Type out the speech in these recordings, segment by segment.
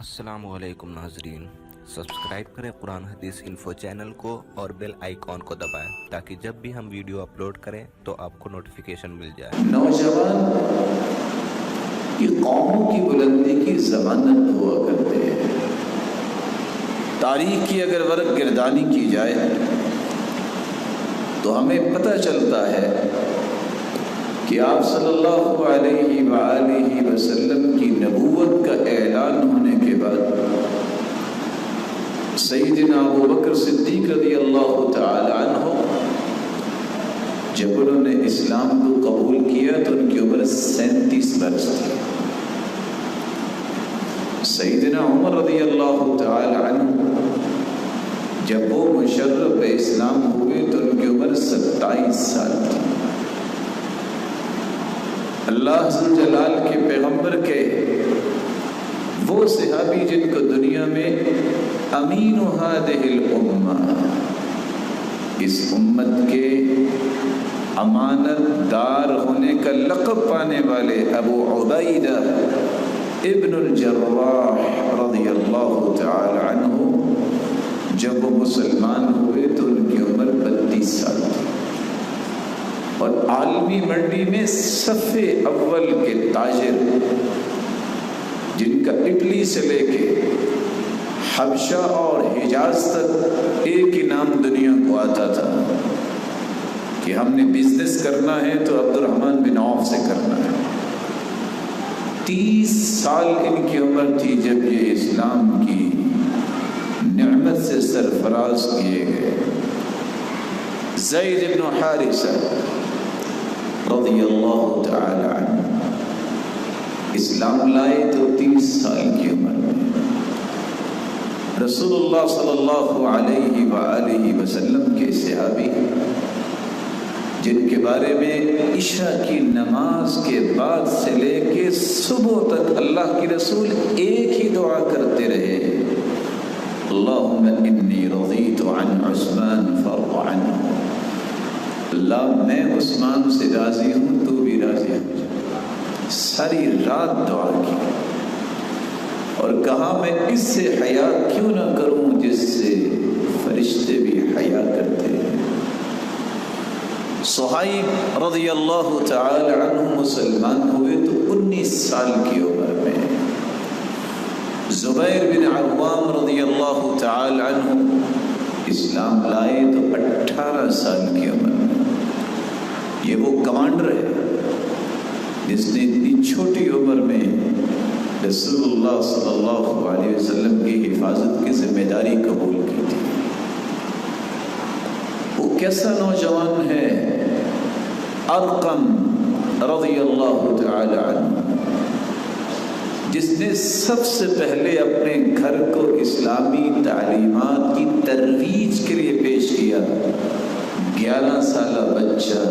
السلام علیکم ناظرین، سبسکرائب کریں قرآن حدیث انفو چینل کو اور بیل آئیکن کو دبائیں تاکہ جب بھی ہم ویڈیو اپلوڈ کریں تو آپ کو نوٹیفیکیشن مل جائے۔ نوجوان یہ قوموں کی بلندی کی ضمانت ہوا کرتے ہیں۔ تاریخ کی اگر ورق گردانی کی جائے تو ہمیں پتہ چلتا ہے کہ آپ صلی اللہ علیہ وآلہ وسلم کی نبوت کا اعلان ہونے کے بعد سیدنا ابو بکر صدیق رضی اللہ تعالی عنہ جب انہوں نے اسلام کو قبول کیا تو ان کی عمر 37 برس تھی۔ سیدنا عمر رضی اللہ تعالی عنہ جب وہ مشرف اسلام ہوئے تو ان کی عمر 27 سال تھی۔ اللہ ذو جلال کے پیغمبر کے وہ صحابی جن کو دنیا میں امین هذه الامہ، اس امت کے امانت دار ہونے کا لقب پانے والے ابو عبیدہ ابن الجراح رضی اللہ تعالی عنہ جب وہ مسلمان ہوئے تو ان کی عمر 32 سال تھی، اور عالمی منڈی میں صف اول کے تاجر جن کا اٹلی سے لے کے حبشہ اور حجاز تک ایک ہی نام دنیا کو آتا تھا کہ ہم نے بزنس کرنا ہے تو عبد الرحمن بن عوف سے کرنا ہے۔ 30 سال ان کی عمر تھی جب یہ اسلام کی نعمت سے سرفراز کیے گئے۔ زید بن حارثہ رضی اللہ تعالی عنہ اسلام لائے تو 30 سال کی عمر میں۔ رسول اللہ صلی اللہ علیہ وآلہ وسلم کے صحابی جن کے بارے میں عشاء کی نماز کے بعد سے لے کے صبح تک اللہ کی رسول ایک ہی دعا کرتے رہے، اللہم انی رضیت عن عثمان فرض عنہ، اللہ میں عثمان سے راضی ہوں تو بھی راضی ہوں۔ ساری رات دعا کی اور کہا میں اس سے حیا کیوں نہ کروں جس سے فرشتے بھی حیا کرتے ہیں۔ صہیب رضی اللہ تعالی عنہ مسلمان ہوئے تو 19 سال کی عمر میں۔ زبیر بن عوام رضی اللہ تعالی عنہ اسلام لائے تو 18 سال کی عمر میں۔ یہ وہ کمانڈر ہے جس نے اتنی چھوٹی عمر میں رسول اللہ صلی اللہ علیہ وسلم کی حفاظت کی ذمہ داری قبول کی تھی۔ وہ کیسا نوجوان ہے؟ ارقم رضی اللہ تعالی عنہ جس نے سب سے پہلے اپنے گھر کو اسلامی تعلیمات کی ترویج کے لیے پیش کیا۔ 11 سالہ بچہ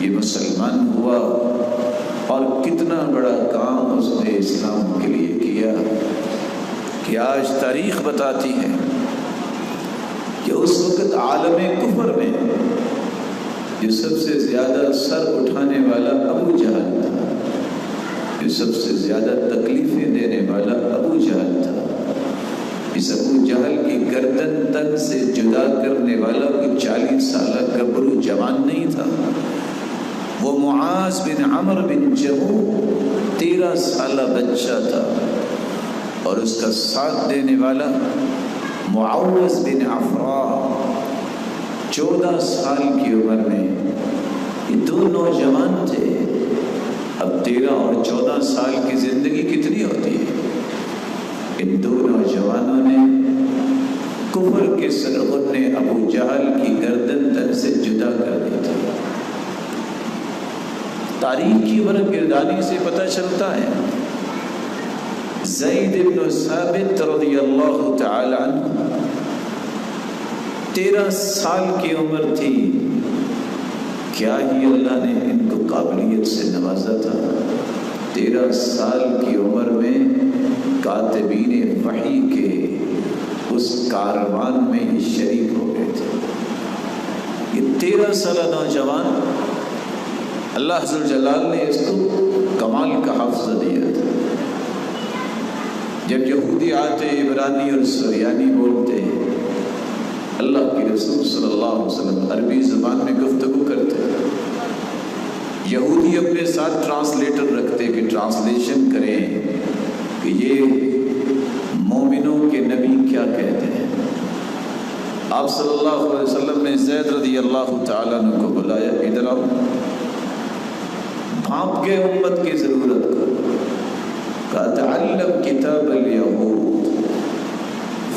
یہ مسلمان ہوا اور کتنا بڑا کام اس نے اسلام کے لیے کیا کہ آج تاریخ بتاتی ہے کہ اس وقت عالم کفر میں جو سب سے زیادہ سر اٹھانے والا ابو جہل تھا، جو سب سے زیادہ تکلیفیں دینے والا ابو جہل تھا، اس ابو جہل کی گردن تن سے جدا کرنے والا کوئی 40 سالہ گبرو جوان نہیں تھا، وہ معاذ بن عمر بن جموح 13 سالہ بچہ تھا، اور اس کا ساتھ دینے والا معوذ بن عفراء 14 سال کی عمر میں۔ یہ دو نوجوان تھے۔ اب 13 اور 14 سال کی زندگی کتنی ہوتی ہے؟ ان دو نوجوانوں نے کفر کے سرغن نے ابو جہل کی گردن تن سے جدا کر دی تھی۔ تاریخ کی ورق گردانی سے پتہ چلتا ہے زید بن ثابت رضی اللہ تعالی عنہ 13 سال کی عمر تھی، کیا ہی اللہ نے ان کو قابلیت سے نوازا تھا۔ 13 سال کی عمر میں کاتبین وحی کے اس کاروان میں یہ شریک ہو گئے تھے۔ یہ 13 سالہ نوجوان اللہ ذو جلال نے اس کو کمال کا حافظہ دیا تھا۔ جب یہودی آتے عبرانی اور سریانی بولتے، اللہ کے رسول صلی اللہ علیہ وسلم عربی زبان میں گفتگو کرتے، یہودی اپنے ساتھ ٹرانسلیٹر رکھتے کہ ٹرانسلیشن کریں کہ یہ مومنوں کے نبی کیا کہتے ہیں۔ آپ صلی اللہ علیہ وسلم نے زید رضی اللہ تعالیٰ عنہ کو بلایا، ادھر آؤ، بھانپ کے امت کی ضرورت کو، کہا تعلم کتاب الیہود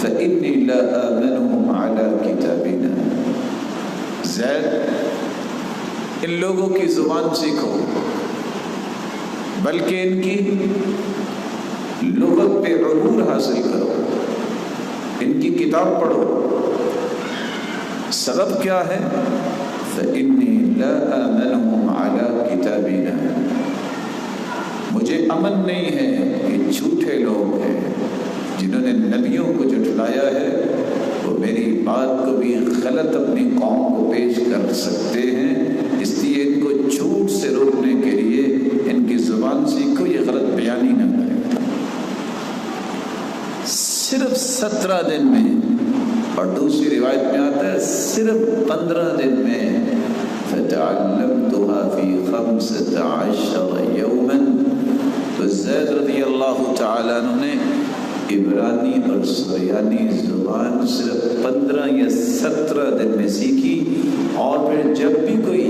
فإنی لا آمنهم علی کتابنا۔ زید، ان لوگوں کی زبان سیکھو، بلکہ ان کی لغت پہ عبور حاصل کرو، ان کی کتاب پڑھو۔ سبب کیا ہے؟ فإنی لا آمنهم علی کتابنا، مجھے امن نہیں ہے کہ جھوٹے لوگ ہیں جنہوں نے نبیوں کو جھٹلایا ہے، وہ میری بات کو بھی غلط اپنی قوم کو پیش کر سکتے ہیں، اس لیے ان کو جھوٹ سے روکنے کے لیے ان کی زبان سیکھو، یہ غلط بیانی نہ کرے۔ صرف 17 دن میں، اور دوسری روایت میں آتا ہے صرف 15 دن میں، فَتَعَلَّمْتُهَا فِي 15 يَوْمًا، تو زید رضی اللہ تعالیٰ عنہ نے عبرانی اور سریانی زبان صرف 15 یا 17 دن میں سیکھی۔ اور پھر جب بھی کوئی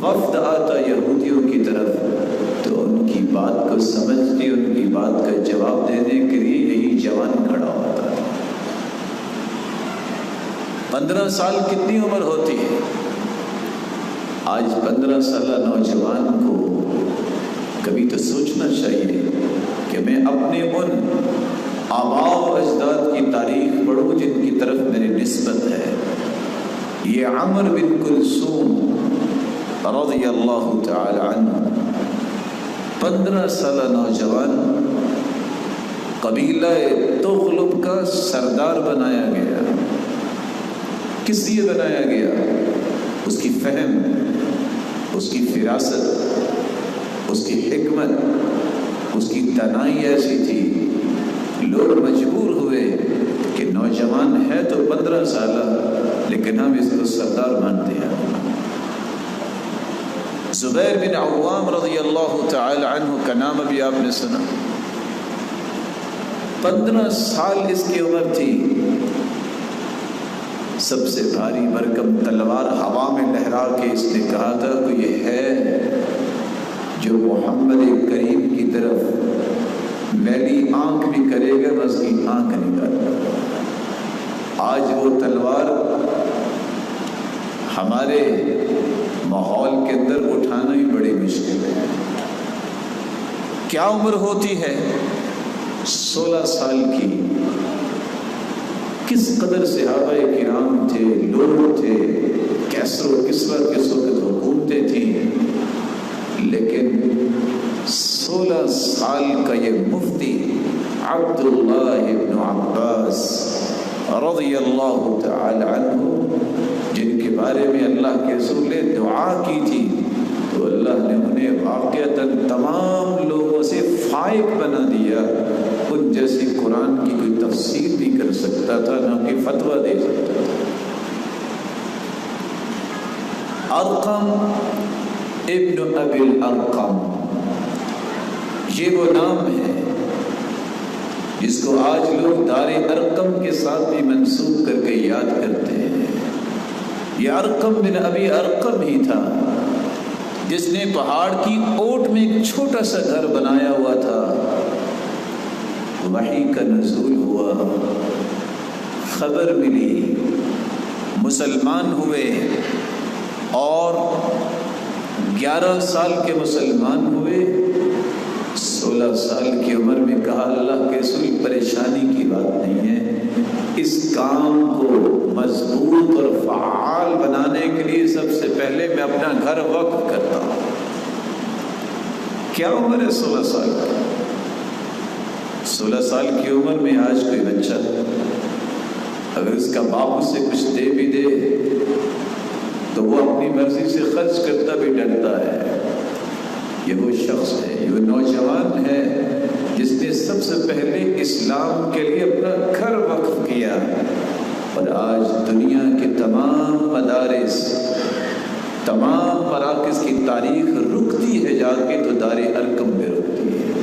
وفد آتا یہودیوں کی طرف تو ان کی بات کو سمجھتی، ان کی بات کا جواب دینے کے لیے یہی جوان کھڑا ہوتا ہے۔ 15 سال کتنی عمر ہوتی ہے؟ آج 15 سالہ نوجوان کو کبھی تو سوچنا چاہیے کہ میں اپنے ان آباء و اجداد کی تاریخ پڑھوں جن کی طرف میری نسبت ہے۔ یہ عمر بن کلثوم رضی اللہ تعالی عنہ 15 سالہ نوجوان قبیلہ تغلب کا سردار بنایا گیا۔ کس لیے بنایا گیا؟ اس کی فہم، اس کی فراست، اس کی حکمت، اس کی دانائی ایسی تھی، لوگ مجبور ہوئے کہ نوجوان ہے تو 15 سالہ لیکن ہم اس کو سردار مانتے ہیں۔ زبیر بن عوام رضی اللہ تعالی عنہ کا نام ابھی آپ نے سنا، 15 سال اس کی عمر تھی، سب سے بھاری بھرکم تلوار ہوا میں لہرا کے اس نے کہا تھا کہ یہ ہے جو محمد کریم کی طرف میلی آنکھ بھی کرے گا میں اس کی آنکھ نکال۔ آج وہ تلوار ہمارے ماحول کے اندر اٹھانا ہی بڑی مشکل ہے۔ کیا عمر ہوتی ہے؟ 16 سال کی۔ کس قدر صحابہ کرام تھے، لوگ تھے، کیسر و کسرا کس وقت حکومتیں تھیں، لیکن 16 سال کا یہ مفتی عبداللہ ابن عباس رضی اللہ تعالی عنہ، جن کے بارے میں اللہ کے رسول نے دعا کی تھی تو اللہ نے انہیں واقعتاً تمام لوگوں سے فائق بنا دیا۔ ان جیسی قرآن کی کوئی تفسیر نہیں کر سکتا تھا، نہ کوئی فتویٰ دے سکتا تھا۔ ارقم ابن ابی الارقم، یہ وہ نام ہے جس کو آج لوگ دار ارقم کے ساتھ بھی منسوب کر کے یاد کرتے ہیں۔ یہ ارقم بن ابی ارقم ہی تھا جس نے پہاڑ کی اوٹ میں ایک چھوٹا سا گھر بنایا ہوا تھا۔ وحی کا نزول ہوا، خبر ملی، مسلمان ہوئے، اور 11 سال کے مسلمان ہوئے۔ 16 سال کی عمر میں کہا اللہ کے رسول پریشانی کی بات نہیں ہے، اس کام کو مضبوط اور فعال بنانے کے لیے سب سے پہلے میں اپنا گھر وقف کرتا ہوں۔ کیا عمر ہے 16 سال کی؟ 16 سال کی عمر میں آج کوئی بچہ اگر اس کا باپ اس سے کچھ دے بھی دے تو وہ اپنی مرضی سے خرچ کرتا بھی ڈرتا ہے۔ یہ وہ شخص ہے، یہ وہ نوجوان ہے جس نے سب سے پہلے اسلام کے لیے اپنا گھر وقف کیا، اور آج دنیا کے تمام مدارس، تمام مراکز کی تاریخ رکتی ہے جا کے تو دار ارقم میں رکتی ہے۔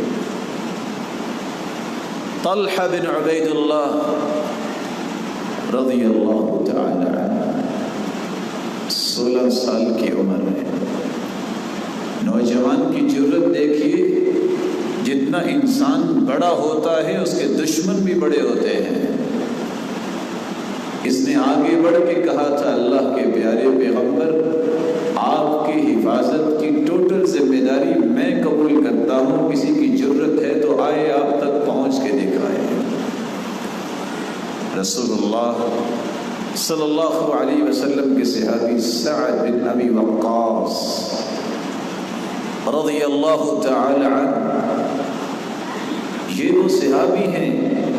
طلحہ بن عبید اللہ رضی اللہ تعالی عنہ 16 سال کی عمر میں، نوجوان کی جرت دیکھیے، جتنا انسان بڑا ہوتا ہے اس کے دشمن بھی بڑے ہوتے ہیں۔ اس نے آگے بڑھ کے کہا تھا، اللہ کے پیارے پیغمبر، آپ کی حفاظت کی ٹوٹل ذمہ داری میں قبول کرتا ہوں، کسی کی جرت ہے تو آئے آپ تک پہنچ کے دکھائے۔ رسول اللہ صلی اللہ علیہ وسلم کے صحابی سعد بن ابی وقاص رضی اللہ تعالی عنہ، یہ وہ صحابی ہیں،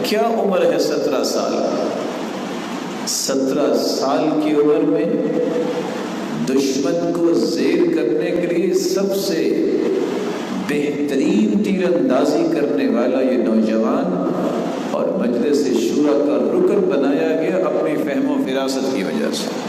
کیا عمر ہے؟ 17 سال۔ 17 سال کی عمر میں دشمن کو زیر کرنے کے لیے سب سے بہترین تیر اندازی کرنے والا یہ نوجوان، اور مجلس شورا کا رکن بنایا گیا اپنی فہم و فراست کی وجہ سے۔